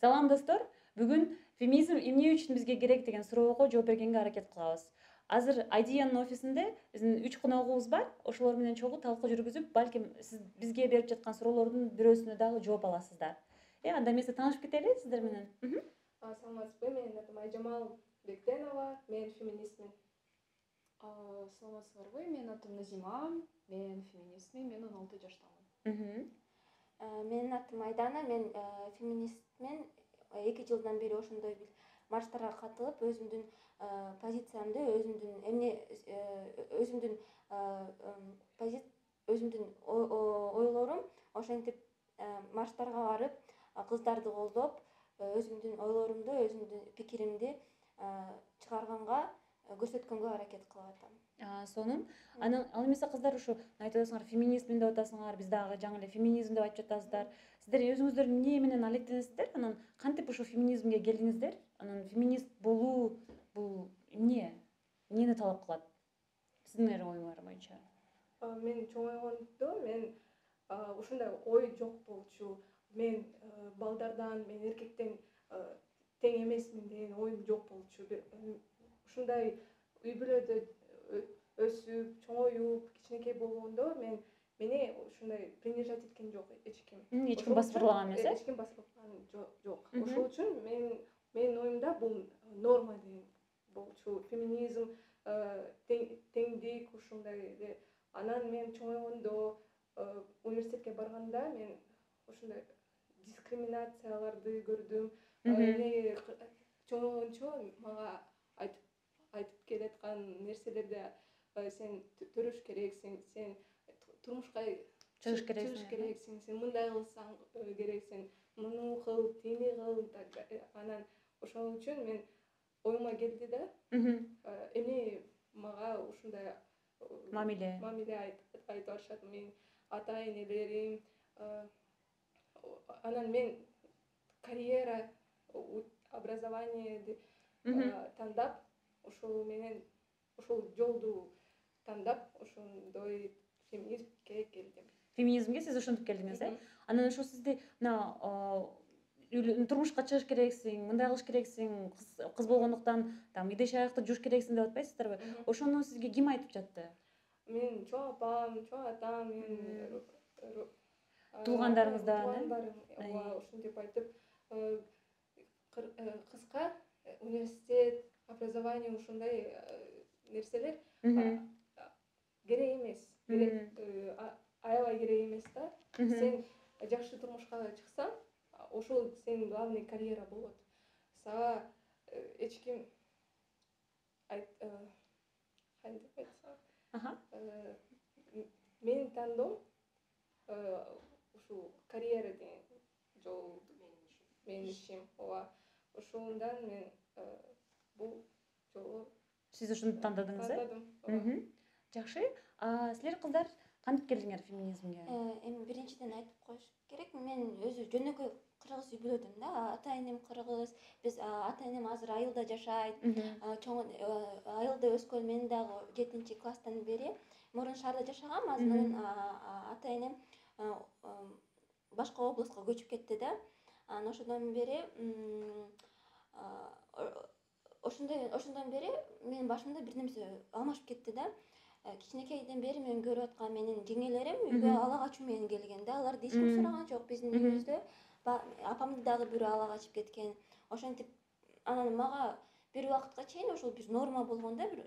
Салам достор. Бүгүн феминизм эмне үчүн бизге керек деген суроого жооп бергенге аракет кылабыз. Азыр Айдиянын офисинде биздин 3 коногубуз бар. Ошолор менен чогуу талкуу жүргүзүп, балким сиз бизге берип жаткан суроолордун бирөөсүнө дагы жооп аласыздар. Анда эмесе таанышып кетели сиздер менен. Саламатсызбы, менин атым Айжамал Бектенова, мен феминистмин. Саламатсыздарбы, менин атым Назима, мен феминистмин, мен 16 жаштамын. Менин атым Айдана, мен феминистмин. 2 жылдан бери ошондой бир марштарга катылып, өзүмдүн позициямды, өзүмдүн ойлорум ошентип марштарга барып, кыздарды колдоп, өзүмдүн ойлорумду, өзүмдүн пикиримди чыгарганга, көрсөткөнгө аракет кылып атам. Сонун. Ал эмесе кыздар ушу айтып атасыңар, феминизм деп атасыңар, биз дагы жаңы эле феминизм деп айтып жатасыздар. Сиздер өзүңүздөр эмне менен алектенесиздер? Анан кантип ушу феминизмге келдиңиздер? Анан феминист болуу бул эмне? Эмнени талап кылат? Сиздин оюңар боюнча. Мен чоңойгондо мен ушундай ой жок болчу. Мен балдардан, мен эркектен тең эмесмин деген оюм жок болчу. Ушундай үй бүлөдө өсүп, чоңоюп, кичинекей болгондо мени ушундай принижать эткен жок эч ким. Эч ким баскырлаган эмес, Эч ким баскырган жок. Ошол үчүн менин оюмда бул норма деген болчу. Феминизм, теңдик ушундай эле. Анан мен чоңойгондо университетке барганда мен ушундай дискриминацияларды көрдүм. Эмне чоңойгончо мага айтып келаткан нерселерде сен төрөш керексиң, сен турмушка чыгыш керексиң, сен мындай кылсаң керексиң, муну кыл, тигини кыл. Анан ошол үчүн мен оюма келди да, эмне мага ушундай мамиле айтып атышат менин ата энелерим. Анан мен карьера, образованиеди тандап, ошол жолду тандап, ошондой феминизмге келдим. Феминизмге сиз ошентип келдиңиз, Анан ошо сизди турмушка чыгыш керексиң, мындай кылыш керексиң, кыз болгондуктан идеш аякты жууш керексиң деп атпайсыздарбы? Ошону сизге ким айтып жатты? Менин чоң апам, чоң атам, менин туугандарыңыздан, ошентип айтып, кызга университет, образование ушундай нерселер керек эмес. Аябай керек эмес да. Сен жакшы турмушка чыксаң, ошол сенин главный карьера болот. Сага эч ким кантип айтсам, менин тандоом ушул карьера деген жол, менин ишим. Ооба. Ошондон мен бул жолу сиз ушуну тандадыңыз, Жакшы. Силер кыздар кантип келдиңер феминизмге? Эми биринчиден айтып коюш керек, мен өзү жөнөкөй кыргыз үй бүлөдөн да, ата энем кыргыз, биз ата энем азыр Айылда жашайт. Айылда өскөн мен дагы 7-класстан бери мурун шаарда жашагам, азыр менин ата энем башка областка көчүп кетти да. Анан ошондон бери менин башымда бир нерсе алмашып кетти да. Кичинекейден бери мен көрүп аткан менин жеңелерим үйгө ала качуу менен келген да. Аларды эч ким сураган жок биздин үйүбүздө. Апамды дагы бирөө ала качып кеткен. Ошентип анан мага бир убакытка чейин ошол бир норма болгон да, бир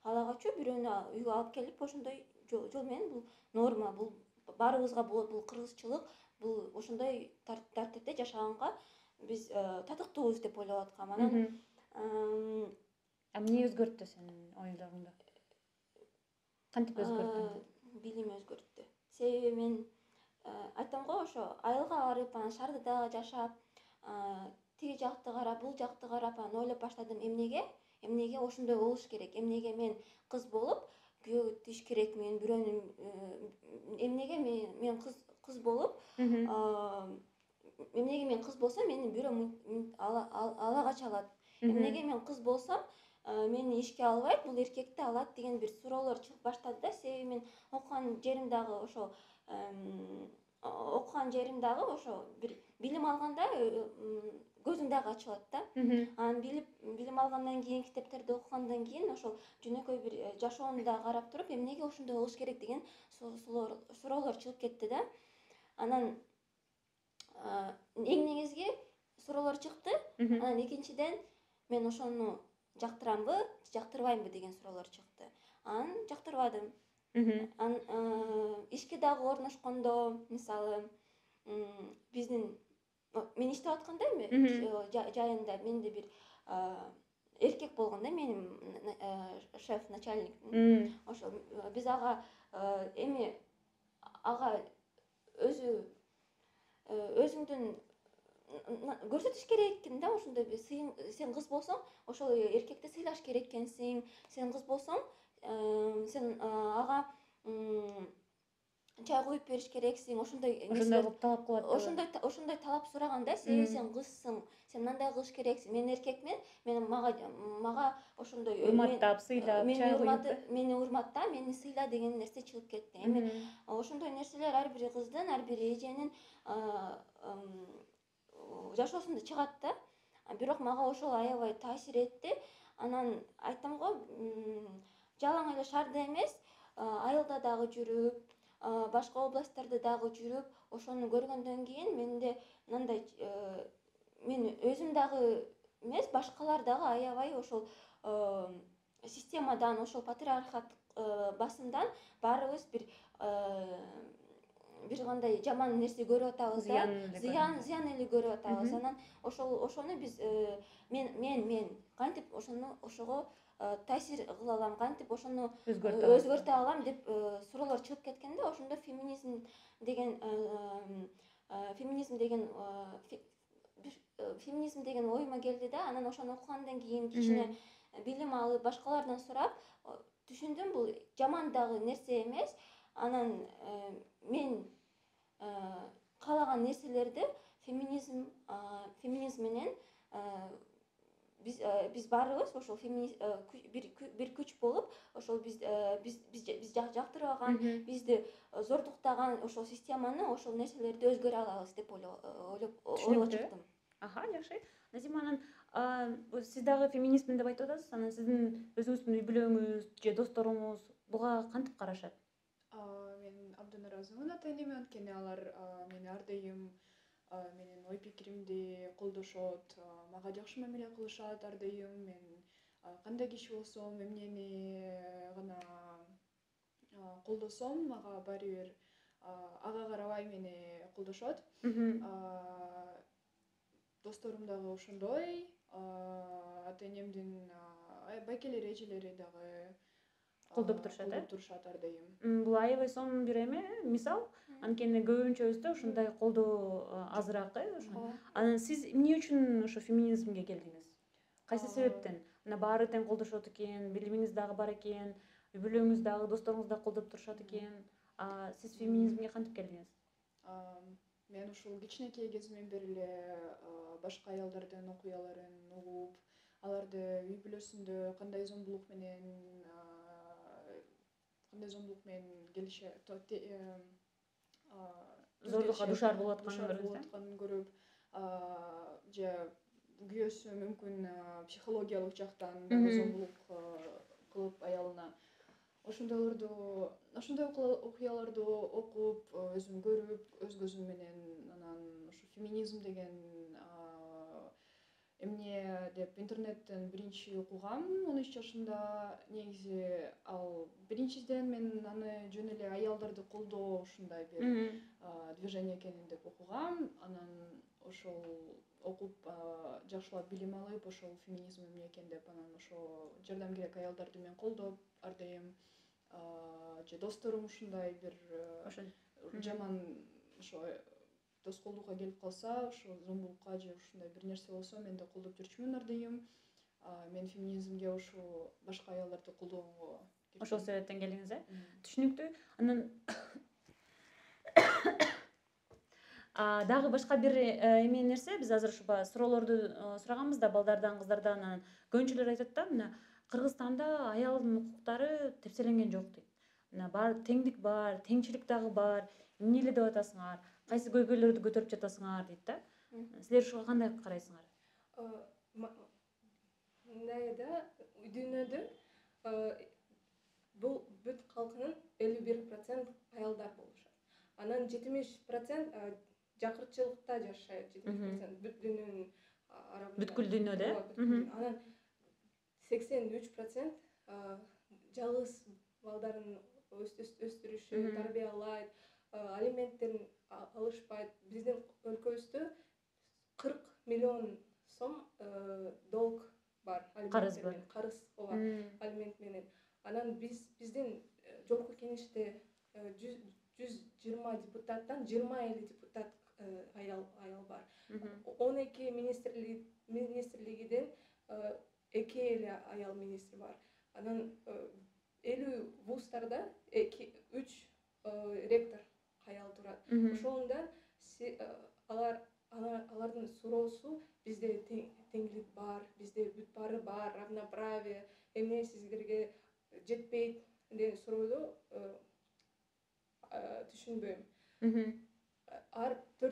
ала качуу, бирөөнү үйгө алып келип ошондой жол менен бул норма, бул баарыбызга болот, бул кыргызчылык, бул ошондой тартипте жашаганга биз татыктуубуз деп ойлоп аткам. Анан эмне өзгөрттү сенин оюңдоруңду? Кантип өзгөрттү? Билим өзгөрттү. Себеби мен айтам го, ошо айылга барып, анан шаарда дагы жашап, тиги жакты карап, бул жакты карап, анан ойлоп баштадым, эмнеге ошондой болуш керек, эмнеге мен кыз болуп күйөө тийиш керекмин, бирөөнүн эмнеге мен кыз болуп, эмнеге мен кыз болсом, мени бирөө ала кача алат. Эмнеге мен кыз болсом, мени ишке албайт, бул эркекти алат деген бир суроолор чыгып баштады да. Себеби мен окуган жерим дагы ошо окуган жерим дагы ошо бир билим алганда көзүң дагы ачылат да. Анан билим алгандан кийин, китептерди окугандан кийин ошол жөнөкөй бир жашоону да карап туруп, эмнеге ошондой кылыш керек деген суроолор чыгып кетти да. Анан эң негизги суроолор чыкты. Анан экинчиден мен ошону жактырамбы, жактырбаймбы деген суроолор чыкты. Анан жактырбадым. Ишке дагы орношкондо, мисалы, биздин мен иштеп атканда жайында менде бир эркек болгон да, менин шеф, начальниктин. Ошол биз ага эми ага өзүңдүн көрсөтүш керек экен да, ошондой бир сен кыз болсоң, ошол эркекти сыйлаш керек экенсиң. Сен кыз болсоң, сен ага чай куюп бериш керексиң. Ошондой кылып талап кылат. Ошондой талап сураган да. Сен кызсың, сен мындай кылыш керексиң. Мен эркекмен, мага ошондой урматтап, сыйлап, чай куюп, мени урматта, мени сыйла деген нерсе чыгып кетти. Эми ошондой нерселер ар бир кыздын, ар бир эженин жашоосунда чыгат да. Бирок мага ошол аябай таасир этти. Анан айттым го, жалаң эле шаарда эмес, айылда дагы жүрүп, башка областтарда дагы жүрүп, ошону көргөндөн кийин менде мындай, мен өзүм дагы эмес, башкалар дагы аябай ошол системадан, ошол патриархаттык басымдан баарыбыз бир кандай жаман нерсе көрүп атабыз да, зыян эле көрүп атабыз. Анан ошону биз мен кантип ошого таасир кыла алам, кантип ошону өзгөртө алам деп суроолор чыгып кеткенде, ошондо феминизм деген оюма келди да. Анан ошону окугандан кийин, кичине билим алып, башкалардан сурап түшүндүм, бул жаман дагы нерсе эмес. Анан мен каалаган нерселерди феминизм менен биз баарыбыз ошол бир күч болуп, ошол биз жактырбаган, бизди зордуктаган ошол системаны, ошол нерселерди өзгөрө алабыз деп ойлоп чыктым. Жакшы. Назима, анан сиз дагы феминистмин деп айтып атасыз. Анан сиздин өзүңүздүн үй бүлөңүз же досторуңуз буга кантип карашат? Мен абдан ыраазымын ата-энеме, анткени алар мени ар дайым менин ой пикиримди колдошот, мага жакшы мамиле кылышат ар дайым. Мен кандай киши болсом, эмнени гана колдосом, мага баары бир ага карабай мени колдошот. Досторум дагы ошондой, ата-энемдин байкелери, эжелери дагы колдоп турушат ар дайым. Бул аябай сонун бир эме, мисал. Анткени көбүнчөбүздө ушундай колдоо азыраак ошо. Анан сиз эмне үчүн ошо феминизмге келдиңиз? Кайсы себептен? Мына баары тең колдошот экен, билимиңиз дагы бар экен, үй бүлөңүз дагы, досторуңуз дагы колдоп турушат экен. Сиз феминизмге кантип келдиңиз? Мен ушул кичинекей кезимден бери эле башка аялдардын окуяларын угуп, аларды үй бүлөсүндө кандай зомбулук менен келишет, зордукка душар болуп атканын көрүп, же күйөөсү мүмкүн психологиялык жактан дагы зомбулук кылып аялына, ошондой окуяларды окуп, өзүм көрүп, өз көзүм менен, анан ушу феминизм деген эмне деп интернеттен биринчи окугам 13 жашымда. Негизи ал биринчиден мен аны жөн эле аялдарды колдоо ушундай бир движение экенин деп окугам. Анан ошол окуп, жакшылап билим алып, ошол феминизм эмне экен деп, анан ошо жардам керек аялдарды мен колдоп ар дайым, же досторум ушундай бир жаман ошо тоскоолдукка келип калса, ошо зомбулукка же ушундай бир нерсе болсо, мен да колдоп жүрчүмүн ар дайым. Мен феминизмге ошо башка аялдарды колдогонго ошол себептен келдиңиз, Түшүнүктүү. Анан дагы башка бир эме нерсе, биз азыр ушу суроолорду сураганбыз да балдардан, кыздардан. Анан көбүнчөлөр айтат да, мына Кыргызстанда аялдын укуктары тепселенген жок дейт. Мына бар теңдик бар, теңчилик дагы бар. Эмне эле деп атасыңар? кайсы көйгөйлөрдү көтөрүп жатасыңар дейт да. Силер ушуга кандай карайсыңар? Мындай да дүйнөдө бул бүт калкынын 51% аялдар болушат. Анан 70% жакырчылыкта жашайт, 70% бүт дүйнөнүн арабында. Бүткүл дүйнөдө? Анан 83% жалгыз балдарын өстүрүшү, тарбиялайт, алименттерин алышпайт. Биздин өлкөбүздө 40 миллион сом долг бар, Карыз бар. Карыз, алимент менен. Анан биздин жогорку кеңеште 120 депутаттан 20 депутат аял бар. 12 министрлигиден 2 аял министр бар. Анан 50 вуздарда 3 ректор аял турат. Ошондо алардын суроосу бизде теңдик бар, бизде бүт баары бар, равноправие, эмне сиздерге жетпейт деген сурооду түшүнбөйм. Ар бир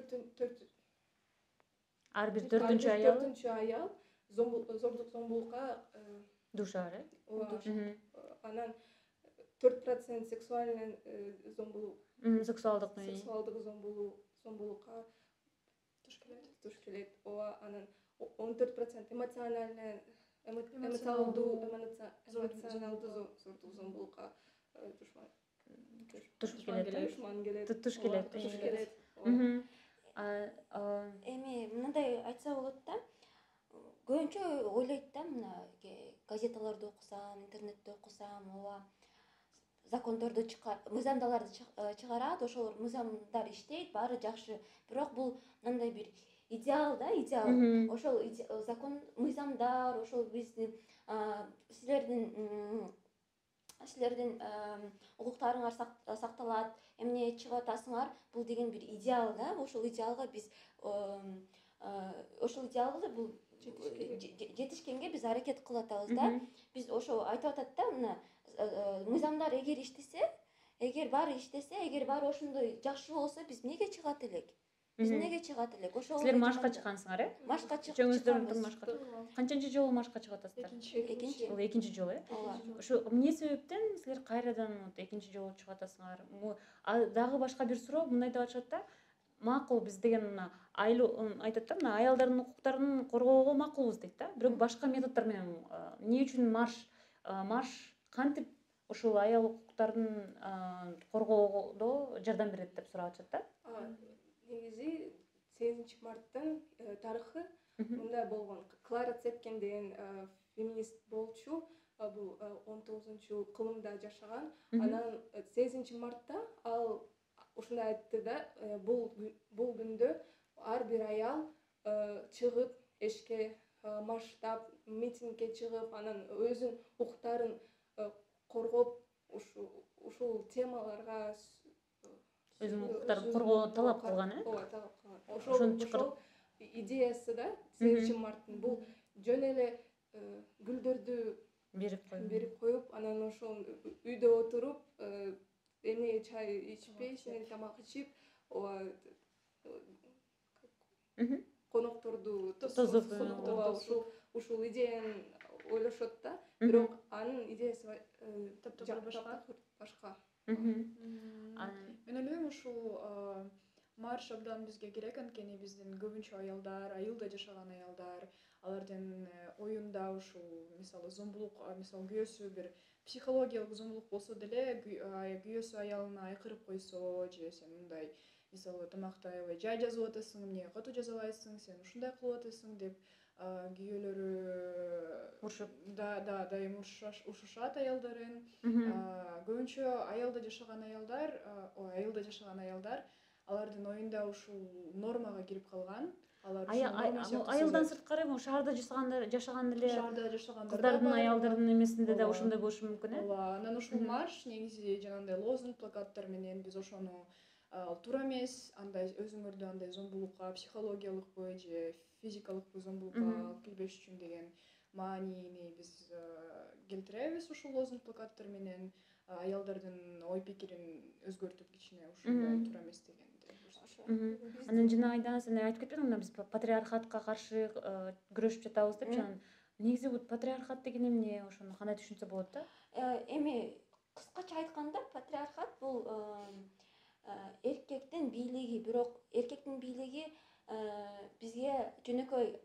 4-чү аял зордук зомбулукка душар, э? Анан 4% сексуальный зомбулук, Сексуалдык зомбулукка туш келет. Анан 14% эмоционалдуу зордук зомбулукка туш келет. Эми мындай айтса болот да. Көбүнчө ойлойт да, мына газеталарды окусам, интернетте окусам, ооба закондорду мыйзамдаларды чыгарат, ошол мыйзамдар иштейт, баары жакшы. Бирок бул мындай бир идеал да, идеал. Ошол закон, мыйзамдар, ошол биздин силердин укуктарыңар сакталат, эмне чыгып атасыңар, бул деген бир идеал да. Ошол идеалга биз бул жетишкенге биз аракет кылып атабыз да. Биз ошо айтып атат да, мына мыйзамдар эгер иштесе, эгер баары иштесе, эгер баары ошондой жакшы болсо, биз эмнеге чыгат элек? Ошол силер машка чыккансыңар, э? Машка чыгып Чөңүздөрүңүздүн машка. Канчанчы жолу машка чыгып атасыздар? Экинчи. Бул экинчи жолу, э? Ошо эмне себептен силер кайрадан экинчи жолу чыгып атасыңар? Дагы башка бир суроо мындай деп атышат да. Макул биз деген мына айтат да, мына аялдардын укуктарын коргоого макулбуз дейт да. Бирок башка методдор менен эмне үчүн марш кантип ушул аял укуктарын коргоодо жардам берет деп сурап атышат да. Негизи 8 марттын тарыхы мындай болгон. Клара Цеткин деген феминист болчу, бул 19 кылымда жашаган. Анан 8 мартта ал ушундай айтты да, бул күндө ар бир аял чыгып эшикке марштап, митингге чыгып, анан өзүнүн укуктарын коргоп, ушул темаларга Өзүнүн укуктарын коргоону талап кылган, э? Ооба, талап кылган. Ошол идеясы да 8 марттын бул жөн эле гүлдөрдү берип коюп, анан ошол үйдө отуруп, эмне чай ичпей, тамак ичип, ооба конокторду тосуп, ушул идеяны ойлошот да. Бирок анын идеясы башка. Мен ойлойм, ушул марш абдан бизге керек, анткени биздин көбүнчө аялдар, айылда жашаган аялдар, алардын оюнда ушул мисалы зомбулук, мисалы күйөөсү бир психологиялык зомбулук болсо деле, күйөөсү аялына айкырып койсо, же сен мындай мисалы тамакта аябай жай жазып атасың, эмне катуу жазабайсың, сен ушундай кылып атасың деп күйөөлөрү урушуп, дайым урушушат аялдарын. Көбүнчө айылда жашаган аялдар, алардын оюнда ушул нормага кирип калган. Айылдан сырткары шаарда жашаган деле кыздардын, аялдардын эмесинде да ошондой болушу мүмкүн, э? Ооба, анан ушул марш негизи жанагындай лозунг, плакаттар менен биз ошону туура эмес, андай өзүңөрдү андай зомбулукка, психологиялыкпы же физикалыкпы зомбулукка алып келбеш үчүн деген маанини биз келтиребиз ушул лозунг, плакаттар менен аялдардын ой пикирин өзгөртүп кичине ушундай туура эмес дегенди. ошо. Анан жана айдан сен айтып кетпедиң мына биз патриархатка каршы күрөшүп жатабыз деп. Жана негизи бул патриархат деген эмне, ошону кандай түшүнсө болот да? Эми кыскача айтканда патриархат бул эркектин бийлиги, бирок эркектин бийлиги бизге жөнөкөй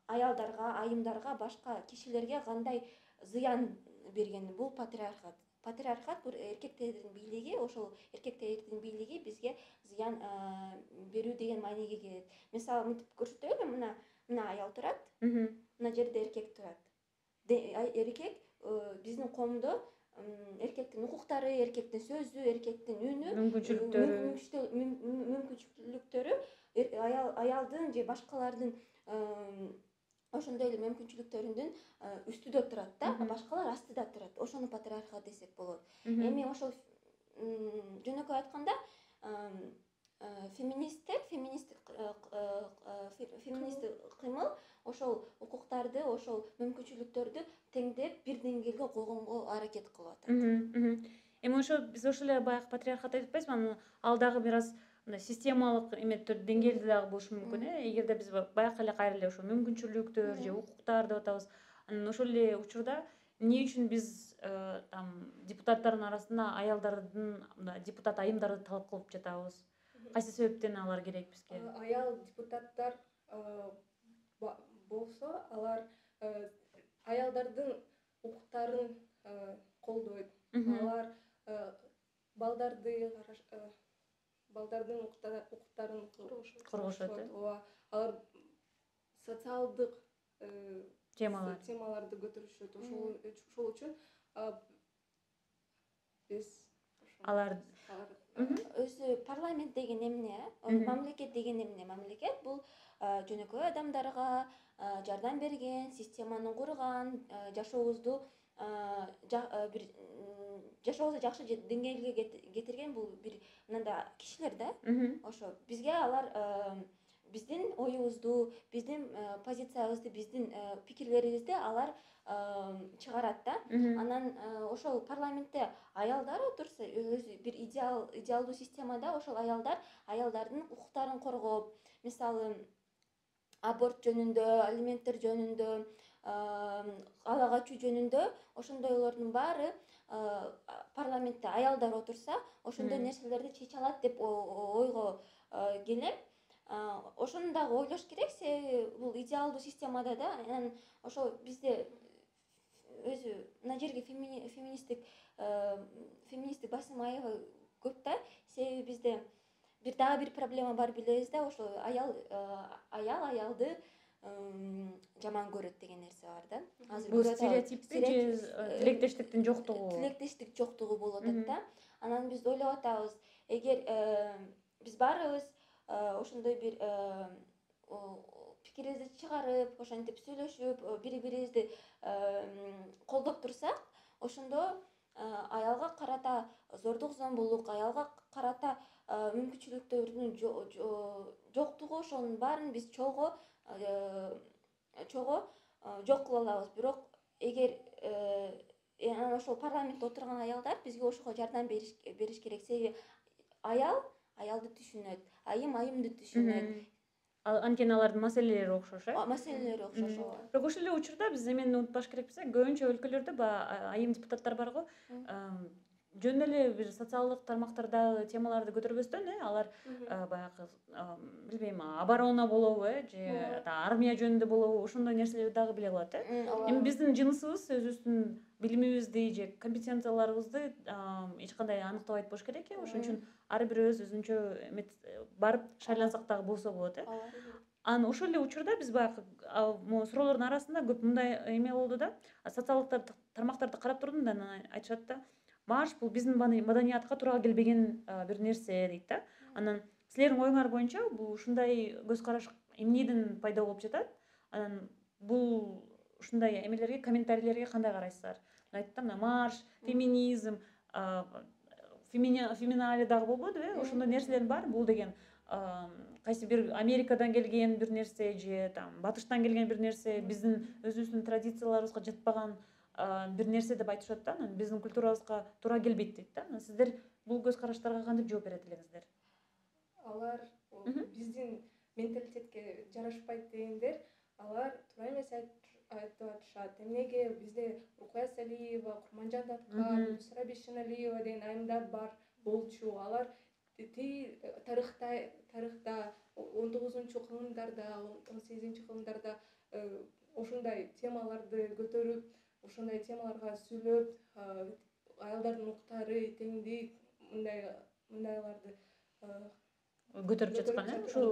аялдарга, айымдарга, башка кишилерге кандай зыян бергени бул патриархат. Патриархат бул эркектердин бийлиги, ошол эркектердин бийлиги бизге зыян берүү деген мааниге келет. Мисалы мынтип көрсөтөлү, мына аял турат, мына жерде эркек турат. Эркек биздин коомдо эркектин укуктары, эркектин сөзү, эркектин үнү, мүмкүнчүлүктөрү аялдын же башкалардын ошондой эле мүмкүнчүлүктөрүнүн үстүдө турат да, башкалар астыда турат. Ошону патриархат десек болот. Эми ошол жөнөкөй айтканда феминисттик кыймыл ошол укуктарды, ошол мүмкүнчүлүктөрдү теңдеп бир деңгээлге койгонго аракет кылып атат. Эми ошо биз ошол эле баягы патриархат айтып атпайбызбы? Анан ал дагы бир аз мындай системалык деңгээлде дагы болушу мүмкүн. Эгерде биз баягы эле кайра эле ошо мүмкүнчүлүктөр же укуктар деп атабыз. Анан ошол эле учурда эмне үчүн биз там депутаттардын арасында аялдардын депутат айымдарды талап кылып жатабыз? Кайсы себептен алар керек бизге? Аял депутаттар болсо, алар аялдардын укуктарын колдойт. Алар балдардын укуктарын коргошот. Алар социалдык темаларды көтөрүшөт. Ошол үчүн биз алар өзү парламент деген эмне, мамлекет деген эмне? Мамлекет бул жөнөкөй адамдарга жардам берген, системаны курган, жашообузду жакшы деңгээлге кетирген бул бир мындай кишилер да. Ошо бизге алар биздин оюбузду, биздин позициябызды, биздин пикирлерибизди алар чыгарат да. Анан ошол парламентте аялдар отурса, өзү бир идеалдуу системада ошол аялдардын укуктарын коргоп, мисалы аборт жөнүндө, алименттер жөнүндө, ала качуу жөнүндө ошондойлордун баары парламентте аялдар отурса, ошондой нерселерди чече алат деп ойго келем. Ошону дагы ойлош керек, себеби бул идеалдуу системада да. Анан ошо бизде өзү мына жерге феминисттик басым аябай көп да. Себеби бизде дагы бир проблема бар билебиз да, ошо аялды жаман көрөт деген нерсе бар да. Азыр бул стереотипти же тилектештиктин жоктугу болуп атат да. Анан биз ойлоп атабыз, эгер биз баарыбыз ошондой бир пикирибизди чыгарып, ошентип сүйлөшүп, бири-бирибизди колдоп турсак, ошондо аялга карата зордук зомбулук, аялга карата мүмкүнчүлүктөрүнүн жоктугу, ошонун баарын биз чогуу жок кыла алабыз. Бирок эгер анан ошол парламентте отурган аялдар бизге ошого жардам бериш керек. Себеби аялды түшүнөт, айым айымды түшүнөт. Анткени алардын маселелери окшош, Маселелери окшош. Бирок ошол эле учурда биз эмени унутпаш керекпиз, көбүнчө өлкөлөрдө баягы айым депутаттар бар го. Жөн эле бир социалдык тармактардагы темаларды көтөрбөстөн, алар баягы билбейм, оборона болобу, же армия жөнүндө болобу, ошондой нерселерди дагы биле алат. Эми биздин жынысыбыз өзүбүздүн билимибизди же компетенцияларыбызды эч кандай аныктап айтпош керек. Ошон үчүн ар бирибиз өзүнчө барып шайлансак дагы болсо болот. Анан ошол эле учурда биз баягы суроолордун арасында көп мындай эме болду да. Социалдык тармактарды карап турдум да, анан айтышат да, марш бул биздин маданиятка туура келбеген бир нерсе дейт да. Анан силердин оюңар боюнча бул ушундай көз караш эмнеден пайда болуп жатат? Анан бул ушундай эмелерге, комментарийлерге кандай карайсыздар? Айтты да, марш, феминизм, феминалия дагы болбоду, ошондой нерселердин баары бул деген кайсы бир Америкадан келген бир нерсе же там батыштан келген бир нерсе, биздин өзүбүздүн традицияларыбызга жатпаган бир нерсе деп айтышат да. Анан биздин культурабызга туура келбейт дейт да. Сиздер бул көз караштарга кантип жооп берет элеңиздер? алар биздин менталитетке жарашпайт дегендер, алар туура эмес айтып атышат. Эмнеге бизде Рукая Салиева, Курманжан Таткар, Нусра Бишеналиева деген айымдар бар болчу. Алар тарыхта 19-кылымдарда, 18-кылымдарда ошондой темаларды көтөрүп, ошондой темаларга сүйлөп, аялдардын укуктары, теңдик мындайларды көтөрүп жаткан,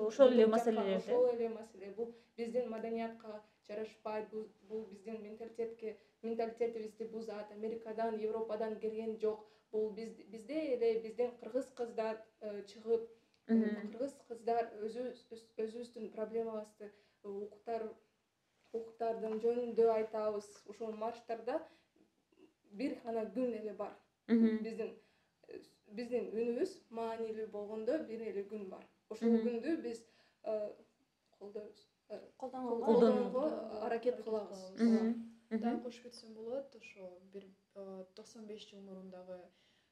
ошол эле маселелерди. Ошол эле маселе. Бул биздин маданиятка жарашпайт, бул биздин менталитетибизди бузат. Америкадан, Европадан келген жок. Бул бизде эле биздин кыргыз кыздар чыгып, кыргыз кыздар өзүбүздүн проблемабызды, укуктардын жөнүндө айтабыз. Ошол марштарда бир гана күн эле бар. Биздин үнүбүз маанилүү болгондо бир эле күн бар. Ошол күндү биз колдонууга аракет кылабыз. Дагы кошуп кетсем болот, ошо бир 95 жыл мурундагы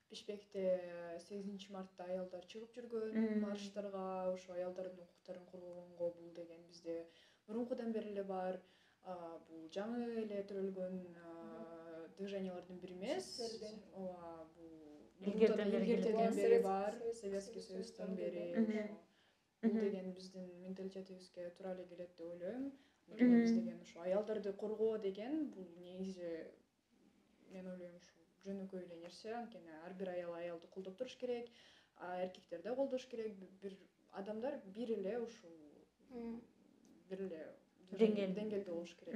Бишкекте 8 мартта аялдар чыгып жүргөн марштарга, ошо аялдардын укуктарын коргогонго, бул деген бизде мурункудан бери эле бар. Бул жаңы эле төрөлгөн движениялардын бири эмес. Ооба, бул илгертен бери бар, Советский Союздан бери. Бул деген биздин менталитетибизге туура эле келет деп ойлойм. Биз деген ошо аялдарды коргоо деген бул негизи мен ойлойм ушу жөнөкөй эле нерсе. Анткени ар бир аялды колдоп туруш керек, эркектер да колдош керек. Бир адамдар бир эле ушул бир эле деңгээлде болуш керек.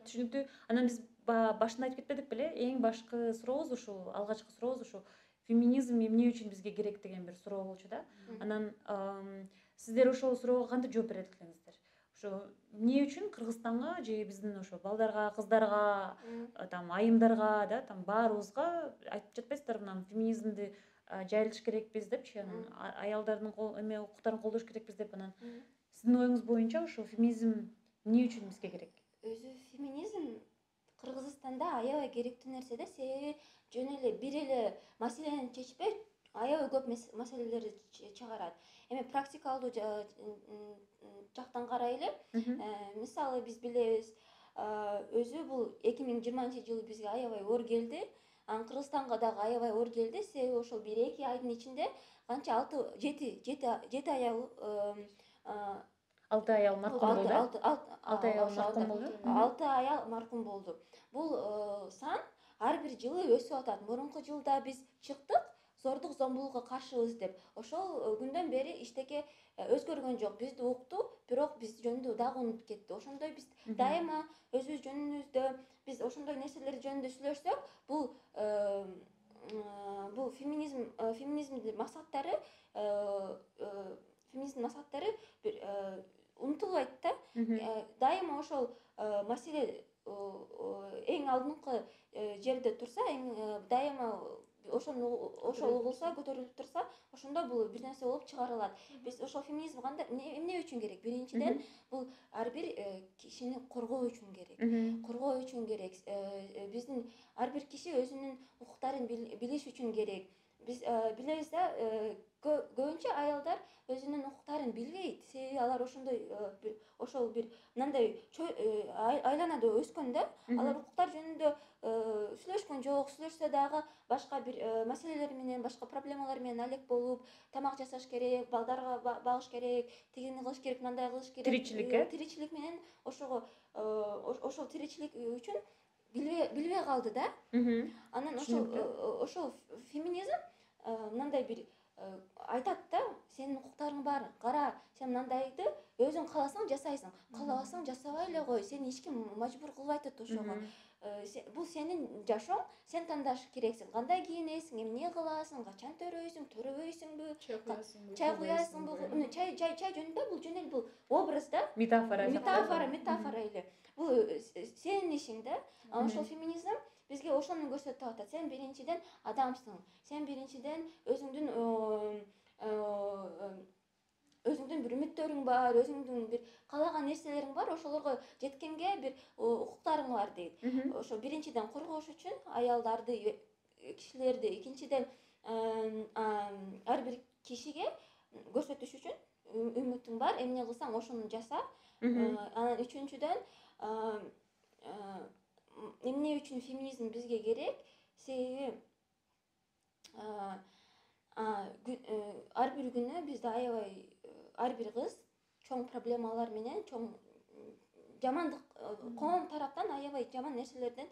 Түшүнүктүү. Анан биз башында айтып кетпедик беле? Эң башкы сурообуз ушул, алгачкы сурообуз ушул феминизм эмне үчүн бизге керек деген бир суроо болчу да. Анан сиздер ошол суроого кантип жооп берет элеңиздер? Ошо эмне үчүн Кыргызстанга же биздин ошо балдарга, кыздарга, там айымдарга да, там баарыбызга айтып жатпайсыздарбы, мына феминизмди жайылтыш керекпиз депчи, анан аялдардын укуктарын колдош керекпиз деп. Анан сиздин оюңуз боюнча ошо феминизм эмне үчүн бизге керек? Өзү феминизм Кыргызстанда аябай керектүү нерсе да, себеби жөн эле бир эле маселени чечпей, аябай көп маселелерди чыгарат. Эми практикалдуу жактан карайлы, мисалы биз билебиз, өзү бул 2020-жылы бизге аябай оор келди. Кыргызстанга дагы аябай оор келди, себеби ошол 1-2 айдын ичинде канча 7 аял 6 аял маркум болду. 6 аял маркум болду. 6 аял маркум болду. Бул сан ар бир жылы өсүп атат. Мурунку жылда биз чыктык зордук зомбулукка каршыбыз деп. Ошол күндөн бери иштеке өзгөргөн жок. Бизди укту, бирок биз жөнүндө дагы унутуп кетти. Ошондой биз дайыма өзүбүз жөнүбүздө биз ошондой нерселер жөнүндө сүйлөшсөк, бул феминизмдин максаттары бир унутулбайт да. Дайыма ошол маселе эң алдыңкы жерде турса, дайыма ошол угулса, көтөрүлүп турса, ошондо бул бир нерсе болуп чыгарылат. Биз ошол феминизм кандай эмне үчүн керек? Биринчиден, бул ар бир кишини коргоо үчүн керек. Коргоо үчүн керек. Биздин ар бир киши өзүнүн укуктарын билиш үчүн керек. Биз билебиз да, көбүнчө аялдар өзүнүн укуктарын билбейт. Себеби алар ошол бир мындай айланада өскөн да. Алар укуктар жөнүндө сүйлөшкөн жок. Сүйлөшсө дагы башка бир маселелер менен, башка проблемалар менен алек болуп, тамак жасаш керек, балдарга багыш керек, тигини кылыш керек, мындай кылыш керек. Тиричилик менен ошол тиричилик үчүн билбей калды да. Анан ошол феминизм мындай бир айтат да, сенин укуктарың бар, кара, сен мындайды өзүң кааласаң жасайсың, каалабасаң жасабай эле кой, сени эч ким мажбур кылбайт ошого. Бул сенин жашооң, сен тандаш керексиң, кандай кийинесиң, эмне кыласың, качан төрөйсүң, төрөбөйсүңбү, чай куясыңбы, чай жөнүндө бул жөн эле бул образ да, метафора эле. Бул сенин ишиң да. Ошол феминизм бизге ошону көрсөтүп атат. Сен биринчиден адамсың. Сен биринчиден өзүңдүн бир үмүттөрүң бар, өзүңдүн бир каалаган нерселериң бар, ошолорго жеткенге бир укуктарың бар дейт. Ошо биринчиден коргош үчүн аялдарды, кишилерди, экинчиден ар бир кишиге көрсөтүш үчүн үмүтүң бар, эмне кылсаң ошону жаса. Анан үчүнчүдөн эмне үчүн феминизм бизге керек? Себеби ар бир күнү бизде аябай ар бир кыз чоң проблемалар менен, чоң жамандык коом тараптан аябай жаман нерселерден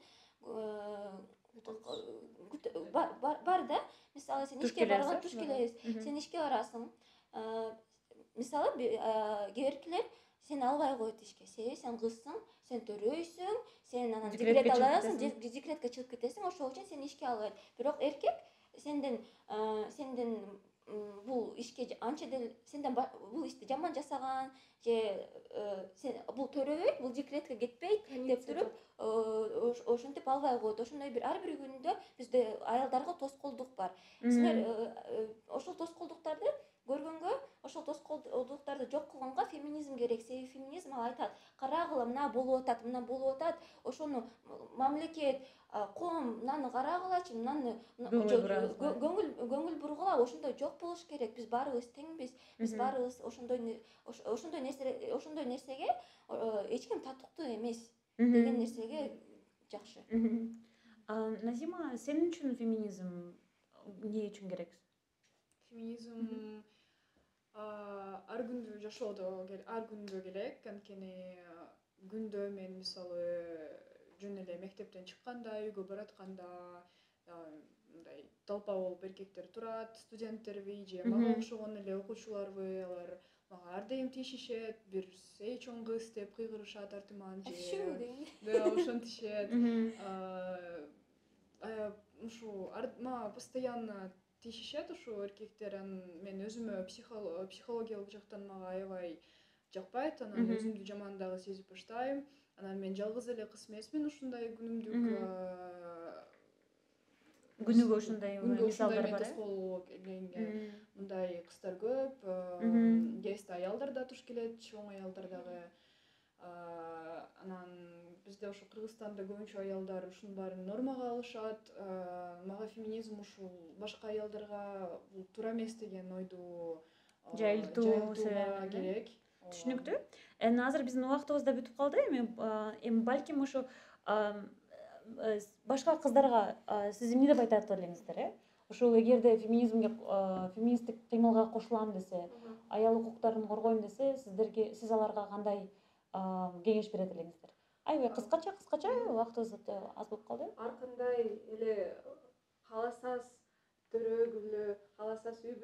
бар да. Мисалы сен ишке барган туш келебиз, сен ишке барасың. Мисалы кээ биркилер сени албай коет ишке, себеби сен кызсың, сен төрөйсүң, сен анан декрет аласың, декретке чыгып кетесиң, ошол үчүн сени ишке албайт. Бирок эркек сенден бул ишке анча деле сенден бул ишти жаман жасаган же сен бул төрөбөйт, бул декретке кетпейт деп туруп ошентип албай коет. Ошондой бир ар бир күндө бизде аялдарга тоскоолдук бар. Силер ошол тоскоолдуктарды көргөнгө, ошол тоскоолдуктарды жок кылганга феминизм керек. Себеби феминизм ал айтат, карагыла, мына болуп атат, ошону мамлекет, коом мынаны карагылачы, мынаны көңүл бургула, ошондой жок болуш керек. Биз баарыбыз теңбиз, биз баарыбыз ошондой нерсеге эч ким татыктуу эмес деген нерсеге жакшы. Назима, сен үчүн феминизм эмне үчүн керек? Феминизм ар күндү жашоодо ар күндө керек. Анткени күндө мен мисалы жөн эле мектептен чыкканда, үйгө баратканда мындай толпа болуп эркектер турат, студенттерби же мага окшогон эле окуучуларбы, алар мага ар дайым тиешишет, бир эй чоң кыз деп кыйгырышат артыман же. Да, ошентишет. Ушу мага постоянно тиешишет ушу эркектер. Мен өзүмө психологиялык жактан мага аябай жакпайт, анан өзүмдү жаман дагы сезип баштайм. Анан мен жалгыз эле кыз эмесмин, ушундай күнүмдүк күнүгө ушундай мисалдар бар. Тоскоол келген мындай кыздар көп. Кээсте аялдар да туш келет, чоң аялдар дагы. Анан бизде ошо Кыргызстанда көбүнчө аялдар ушунун баарын нормага алышат. Мага феминизм ушул башка аялдарга бул туура эмес деген ойду жайылтууга керек. Түшүнүктүү. Азыр биздин убактыбыз да бүтүп калды. Эми балким ушу башка кыздарга сиз эмне деп айтат элеңиздер, ушул эгерде феминисттик кыймылга кошулам десе, аял укуктарын коргойм десе, сиз аларга кандай кеңеш берет элеңиздер? Аябай кыскача, убактыбыз аз болуп калды. Ар кандай эле кааласаңыз төрөгүлө, кааласаңыз үй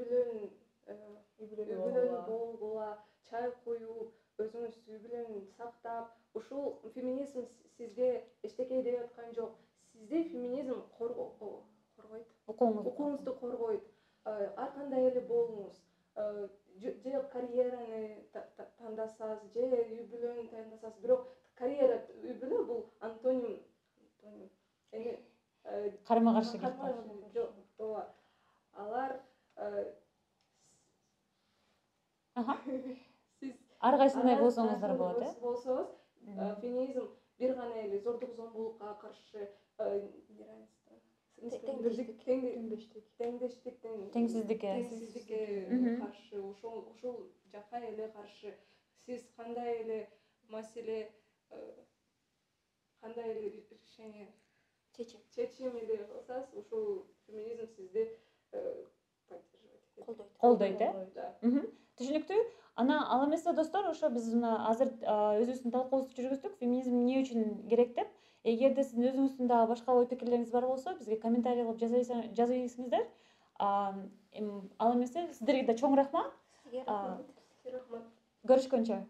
бүлөнү болгула, чай куюп, өзүңүз үй бүлөнү сактап, ушул феминизм сизге эчтеке деп аткан жок. Сизди феминизм коргойт. Укугуңузду коргойт. Ар кандай эле болуңуз. Же карьераны тандасаңыз, же үй бүлөнү тандасаңыз, бирок карьера, үй бүлө бул антоним. Карама каршы келип жок. Алар сиз ар кайсындай болсоңуздар болот, болсоңуз, феминизм бир гана эле зордук зомбулукка каршы теңсиздикке каршы, ушул жакка эле каршы. Сиз кандай эле маселе, кандай эле решение, чечим эле кылсаңыз, ушул феминизм сизди колдойт. Түшүнүктүү. Ал эмесе достор, ошо биз азыр өзүбүздүн талкуубузду жүргүздүк, феминизм эмне үчүн керек деп. Эгерде сиздин өзүңүздүн дагы башка ой пикирлериңиз бар болсо, бизге комментарий кылып жаза берсеңиздер. Ал эмесе сиздерге да чоң рахмат. Сизге рахмат. Көрүшкөнчө.